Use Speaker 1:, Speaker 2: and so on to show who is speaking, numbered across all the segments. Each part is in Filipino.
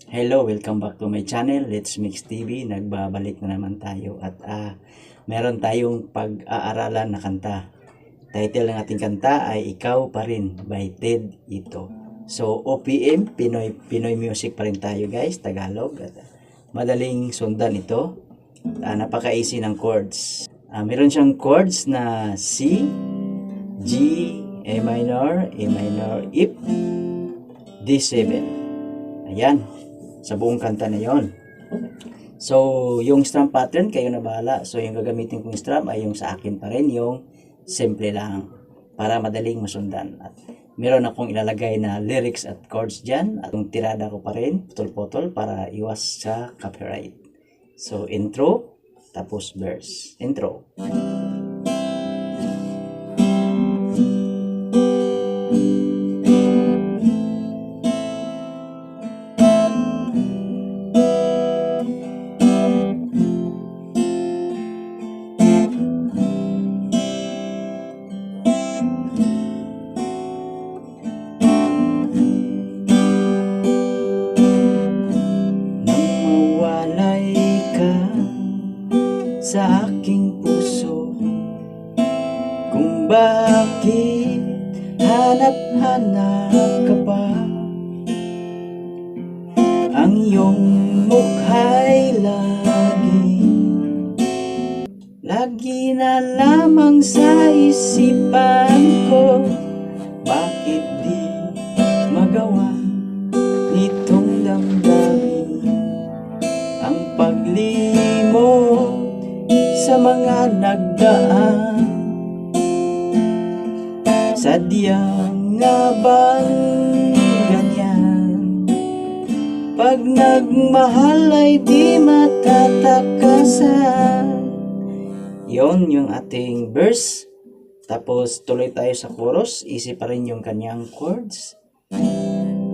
Speaker 1: Hello, welcome back to my channel, Let's Mix TV. Nagbabalik na naman tayo at meron tayong pag-aaralan na kanta. Title ng ating kanta ay Ikaw Pa Rin by Ted Ito. So, OPM, Pinoy music pa rin tayo guys, Tagalog. At, madaling sundan ito. Napaka-easy ng chords. Meron siyang chords na C, G, A minor, F, D7. Ayan, sa buong kanta na yon. So, yung strum pattern, kayo na bahala. So, yung gagamitin kong strum ay yung sa akin pa rin, yung simple lang, para madaling masundan. At meron akong ilalagay na lyrics at chords dyan. At yung tirada ko pa rin, putol-putol, para iwas sa copyright. So, intro, tapos verse. Intro. Sa aking puso, kung bakit hanap-hanap ka pa. Ang iyong mukha'y lagi na lamang sa isipan ko. Bakit di magawa nitong damdamin ang paglimot sa mga nagdaan? Sadyang nga bang ganyan? Pag nagmahal ay di matatakasan. Yon yung ating verse. Tapos tuloy tayo sa chorus. Easy pa rin yung kanyang chords.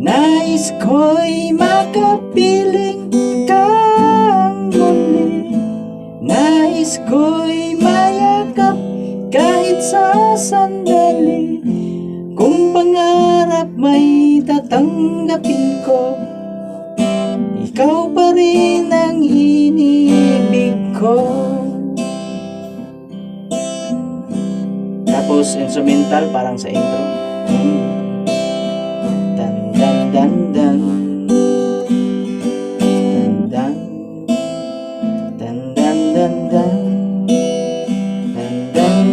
Speaker 1: Nais ko'y makapiling kang muli. Nais ko'y mayakap kahit sa sandali. Kung pangarap may tatanggapin ko, ikaw pa rin ang iniibig ko. Tapos instrumental parang sa intro. Dan dan dan dan.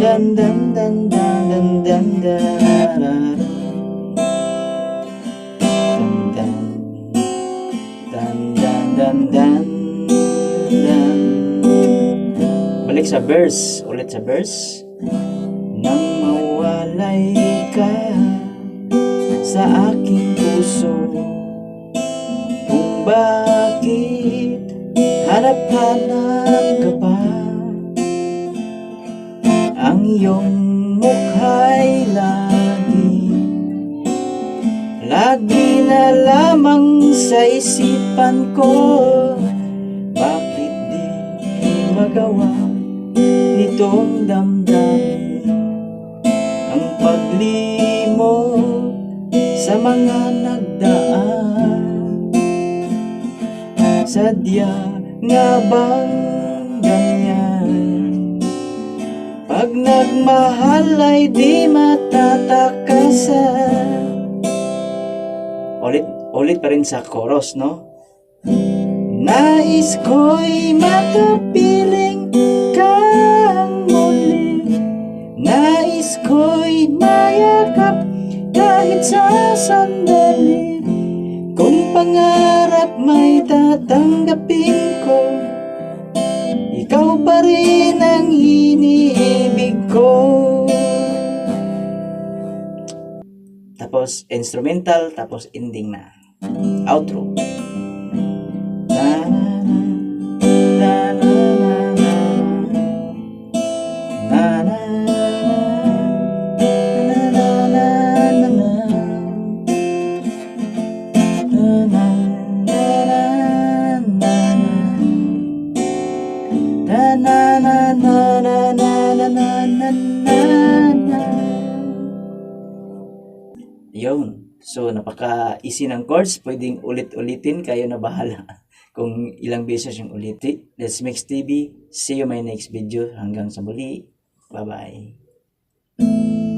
Speaker 1: Dan dan dan dan dan dan dan. Balik sa verse, ulit sa verse. Nang mawalay ka sa aking puso, kung bakit hanap-hanap ka pa. Ang iyong mukha'y lagi na lamang sa isipan ko. Bakit di magawa nitong damdamin ang paglimot sa mga nagdaan? Sadya nga bang ganyan? Pag nagmahal ay di matatakasan. Ulit pa rin sa chorus, no? Nais ko'y makapiling kang muli. Nais ko'y mayakap kahit sa sandali. Kung pangarap may tatanggapin ko, ikaw pa rin ang iniibig ko. Tapos instrumental, tapos ending na. Outro. Yun. So, napaka-easy ng chords. Pwedeng ulit-ulitin. Kayo na bahala kung ilang beses yung ulitin. Let's Mix TV. See you my next video. Hanggang sa muli. Bye-bye.